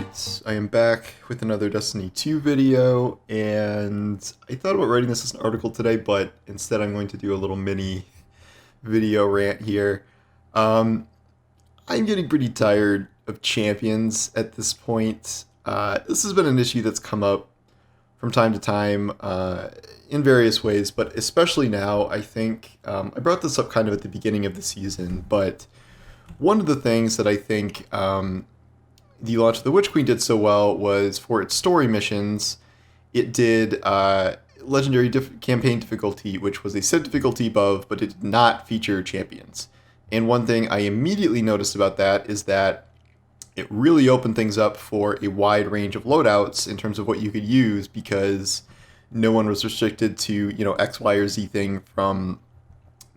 Alright, I am back with another Destiny 2 video, and I thought about writing this as an article today, but instead I'm going to do a little mini video rant here. Um, I'm getting pretty tired of champions at this point. This has been an issue that's come up from time to time in various ways, but especially now, I think. I brought this up kind of at the beginning of the season, but one of the things that I think the launch of the Witch Queen did so well was for its story missions, it did legendary campaign difficulty, which was a set difficulty above, but it did not feature champions. And one thing I immediately noticed about that is that it really opened things up for a wide range of loadouts in terms of what you could use, because no one was restricted to, X, Y, or Z thing from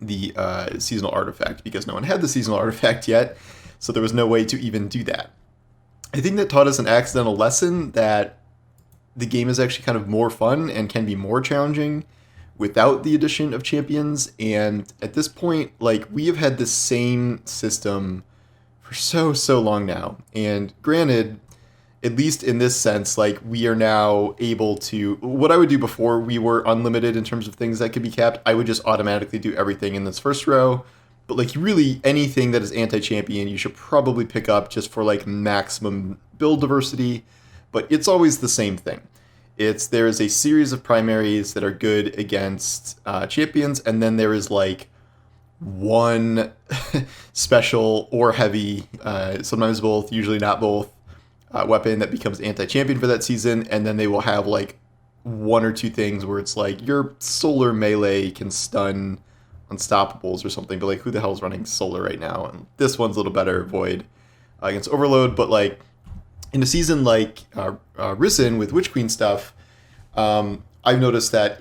the seasonal artifact, because no one had the seasonal artifact yet, so there was no way to even do that. I think that taught us an accidental lesson that the game is actually kind of more fun and can be more challenging without the addition of champions. And at this point, we have had the same system for so long now. And granted, at least in this sense, we are now able to, what I would do before, we were unlimited in terms of things that could be capped. I would just automatically do everything in this first row. But really anything that is anti-champion, you should probably pick up just for maximum build diversity. But it's always the same thing. There is a series of primaries that are good against champions, and then there is one special or heavy, sometimes both, usually not both, weapon that becomes anti-champion for that season, and then they will have one or two things where it's your solar melee can stun unstoppables or something, but who the hell's running solar right now? And this one's a little better, void against overload. But in a season Risen with Witch Queen stuff, I've noticed that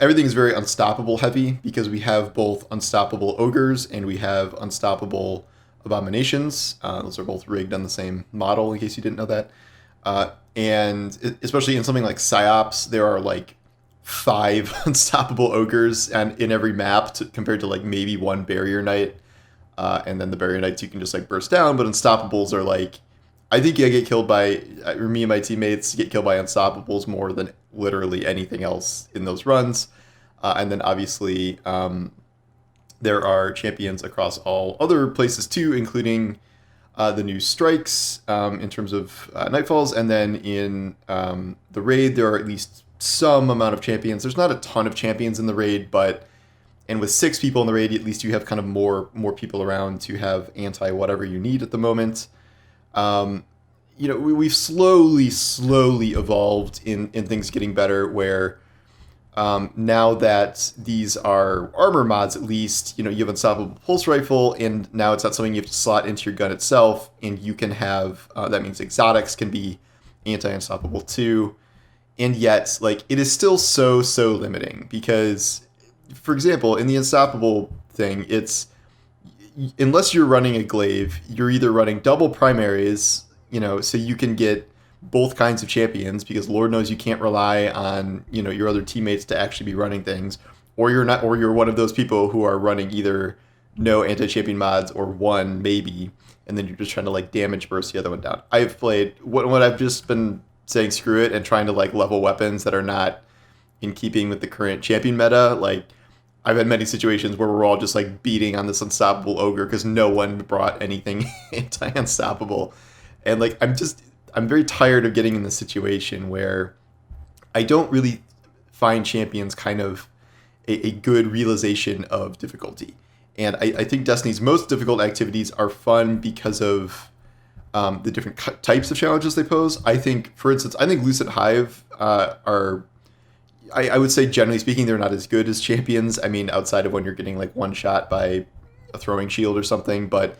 everything is very unstoppable heavy, because we have both unstoppable ogres and we have unstoppable abominations. Those are both rigged on the same model, in case you didn't know that. And especially in something like Psyops, there are 5 unstoppable ogres and in every map compared to maybe one barrier knight, and then the barrier knights you can just burst down, but unstoppables are I think I get killed by, or me and my teammates get killed by unstoppables more than literally anything else in those runs. And then obviously there are champions across all other places too, including the new strikes in terms of nightfalls, and then in the raid there are at least some amount of champions. There's not a ton of champions in the raid, and with 6 people in the raid, at least you have kind of more people around to have anti whatever you need at the moment. We've slowly evolved in things getting better, where now that these are armor mods, at least, you have unstoppable pulse rifle, and now it's not something you have to slot into your gun itself, and you can have, that means exotics can be anti-unstoppable too. And yet, it is still so limiting, because, for example, in the unstoppable thing, it's, unless you're running a glaive, you're either running double primaries, so you can get both kinds of champions, because Lord knows you can't rely on, your other teammates to actually be running things, or you're one of those people who are running either no anti-champion mods or one maybe, and then you're just trying to damage burst the other one down. I've played what I've just been saying screw it and trying to level weapons that are not in keeping with the current champion meta. I've had many situations where we're all just beating on this unstoppable ogre because no one brought anything anti-unstoppable. And I'm very tired of getting in this situation where I don't really find champions kind of a good realization of difficulty. And I think Destiny's most difficult activities are fun because of the different types of challenges they pose. I think, for instance, Lucid Hive are, I would say, generally speaking, they're not as good as champions. I mean, outside of when you're getting one shot by a throwing shield or something, but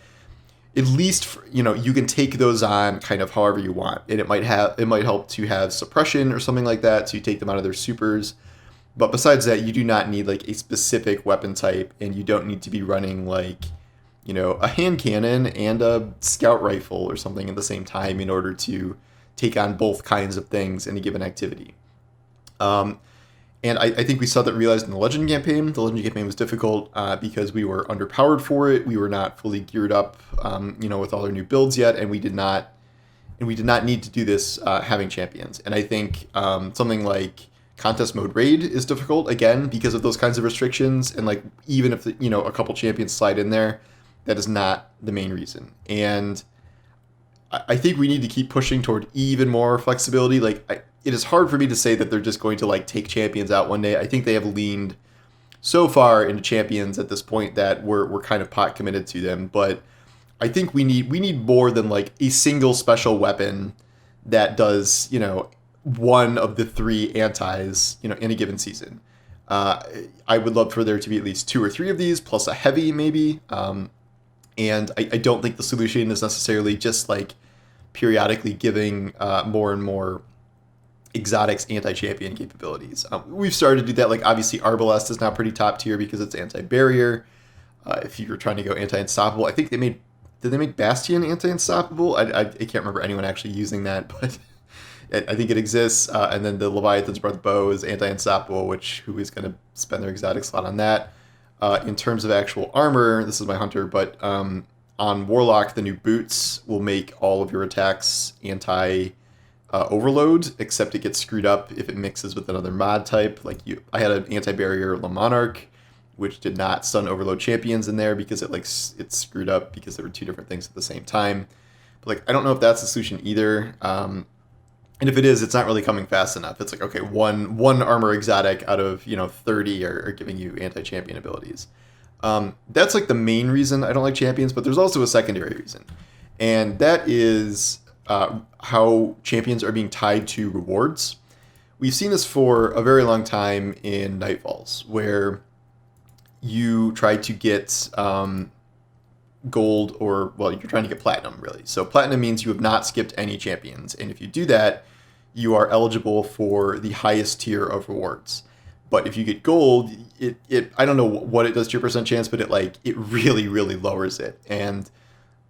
at least, you can take those on kind of however you want. And it might help to have suppression or something like that, so you take them out of their supers. But besides that, you do not need a specific weapon type, and you don't need to be running a hand cannon and a scout rifle or something at the same time in order to take on both kinds of things in a given activity. And I think we saw that realized in the Legend campaign. The Legend campaign was difficult because we were underpowered for it. We were not fully geared up, with all our new builds yet, and we and we did not need to do this having champions. And I think something like contest mode raid is difficult again because of those kinds of restrictions. And like even if a couple champions slide in there, that is not the main reason. And I think we need to keep pushing toward even more flexibility. It is hard for me to say that they're just going to like take champions out one day. I think they have leaned so far into champions at this point that we're kind of pot committed to them. But I think we need more than like a single special weapon that does one of the three antis in a given season. I would love for there to be at least 2 or 3 of these plus a heavy maybe. And I don't think the solution is necessarily just like periodically giving more and more exotics anti-champion capabilities. We've started to do that. Like obviously Arbalest is now pretty top tier because it's anti-barrier. If you're trying to go anti-unstoppable, I think did they make Bastion anti-unstoppable? I can't remember anyone actually using that, but I think it exists. And then the Leviathan's Breath Bow is anti-unstoppable, who is going to spend their exotic slot on that? In terms of actual armor, this is my hunter, but on Warlock, the new boots will make all of your attacks anti-overload, except it gets screwed up if it mixes with another mod type. I had an anti-barrier Le Monarch, which did not stun overload champions in there because it's screwed up because there were 2 different things at the same time. But I don't know if that's the solution either. And if it is, it's not really coming fast enough. It's like, okay, one armor exotic out of 30 are giving you anti-champion abilities. That's like the main reason I don't like champions, but there's also a secondary reason. And that is how champions are being tied to rewards. We've seen this for a very long time in Nightfalls, where you try to get gold you're trying to get platinum, really. So platinum means you have not skipped any champions. And if you do that, you are eligible for the highest tier of rewards. But if you get gold, it I don't know what it does to your percent chance, but it really, really lowers it. And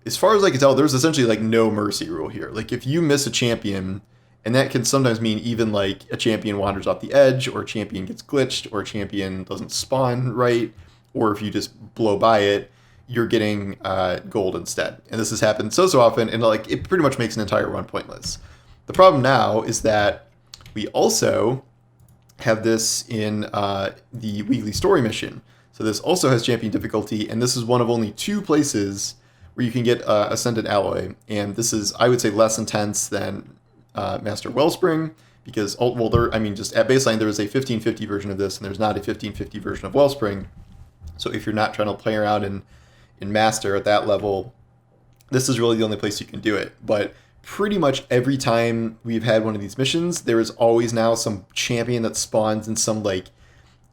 as far as I can tell, there's essentially no mercy rule here. If you miss a champion, and that can sometimes mean even a champion wanders off the edge, or a champion gets glitched, or a champion doesn't spawn right, or if you just blow by it, you're getting gold instead. And this has happened so often, and it pretty much makes an entire run pointless. The problem now is that we also have this in the weekly story mission. So this also has champion difficulty, and this is one of only 2 places where you can get Ascendant Alloy. And this is, I would say, less intense than Master Wellspring, because, just at baseline, there is a 1550 version of this, and there's not a 1550 version of Wellspring. So if you're not trying to play around in Master at that level, this is really the only place you can do it. But pretty much every time we've had one of these missions, there is always now some champion that spawns in some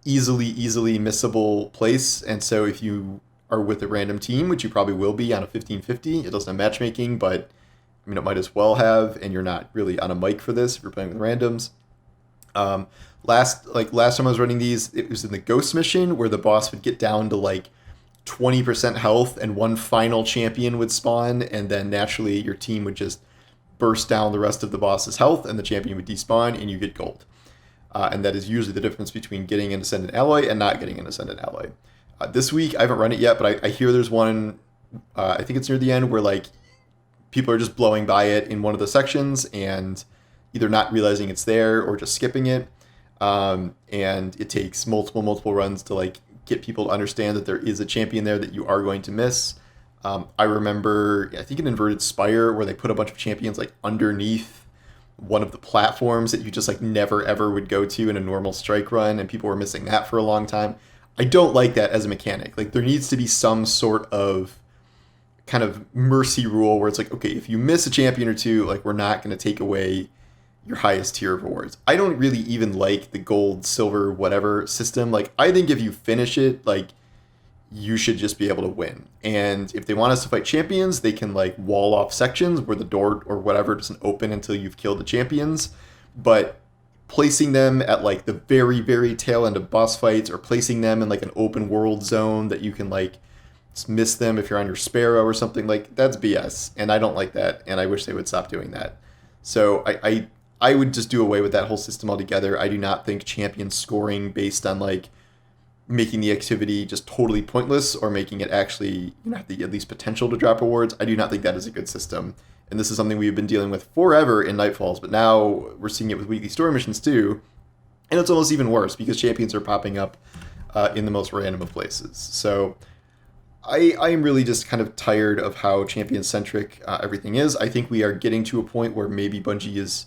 easily missable place. And so if you are with a random team, which you probably will be on a 1550, it doesn't have matchmaking, but it might as well have, and you're not really on a mic for this if you're playing with randoms. Last time I was running these, it was in the Ghost mission where the boss would get down to 20% health and one final champion would spawn, and then naturally your team would just burst down the rest of the boss's health and the champion would despawn and you get gold. And that is usually the difference between getting an Ascendant Alloy and not getting an Ascendant Alloy. This week, I haven't run it yet, but I hear there's one, I think it's near the end, where people are just blowing by it in one of the sections and either not realizing it's there or just skipping it. And it takes multiple runs to get people to understand that there is a champion there that you are going to miss. I remember, I think in Inverted Spire, where they put a bunch of champions underneath one of the platforms that you just never ever would go to in a normal strike run, and people were missing that for a long time. I don't like that as a mechanic. There needs to be some sort of kind of mercy rule where it's okay, if you miss a champion or 2, we're not going to take away your highest tier of rewards. I don't really even like the gold, silver, whatever system. I think if you finish it, you should just be able to win. And if they want us to fight champions, they can wall off sections where the door or whatever doesn't open until you've killed the champions. But placing them at the very, very tail end of boss fights, or placing them in an open world zone that you can just miss them if you're on your Sparrow or something, that's BS. And I don't like that, and I wish they would stop doing that. So I would just do away with that whole system altogether. I do not think champion scoring based on making the activity just totally pointless or making it actually have the at least potential to drop rewards. I do not think that is a good system. And this is something we've been dealing with forever in Nightfalls, but now we're seeing it with weekly story missions too. And it's almost even worse because champions are popping up in the most random of places. So I am really just kind of tired of how champion-centric everything is. I think we are getting to a point where maybe Bungie is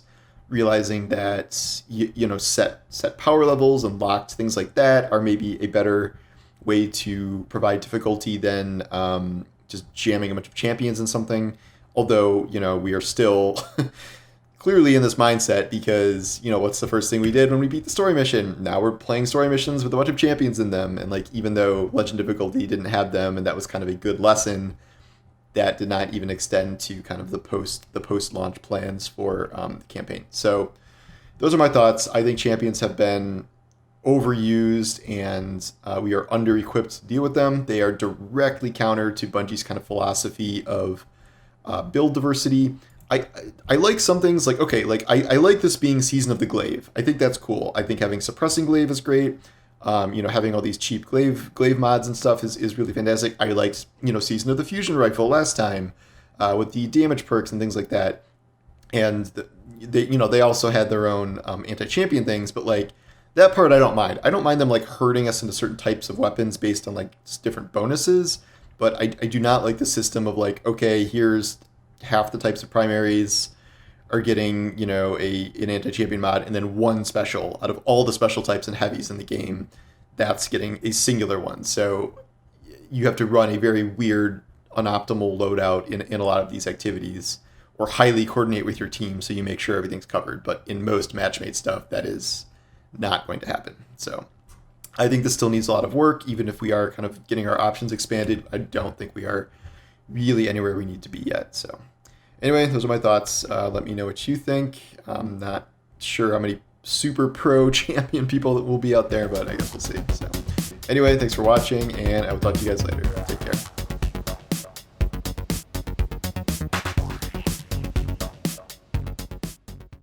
realizing that set power levels and locked things like that are maybe a better way to provide difficulty than just jamming a bunch of champions in something. Although, we are still clearly in this mindset because, what's the first thing we did when we beat the story mission? Now we're playing story missions with a bunch of champions in them. And even though Legend difficulty didn't have them, and that was kind of a good lesson, that did not even extend to kind of the post-launch plans for the campaign. So those are my thoughts. I think champions have been overused and we are under-equipped to deal with them. They are directly counter to Bungie's kind of philosophy of build diversity. I like some things I like this being Season of the Glaive. I think that's cool. I think having Suppressing Glaive is great. Having all these cheap glaive mods and stuff is really fantastic. I liked, Season of the Fusion Rifle last time with the damage perks and things like that. And they also had their own anti-champion things, but that part I don't mind. I don't mind them herding us into certain types of weapons based on different bonuses, but I do not like the system of okay, here's half the types of primaries are getting, an anti-champion mod, and then one special out of all the special types and heavies in the game, that's getting a singular one. So you have to run a very weird, unoptimal loadout in a lot of these activities, or highly coordinate with your team so you make sure everything's covered. But in most matchmade stuff, that is not going to happen. So I think this still needs a lot of work. Even if we are kind of getting our options expanded, I don't think we are really anywhere we need to be yet. So anyway, those are my thoughts. Let me know what you think. I'm not sure how many super pro champion people that will be out there, but I guess we'll see. So anyway, thanks for watching, and I will talk to you guys later. Take care.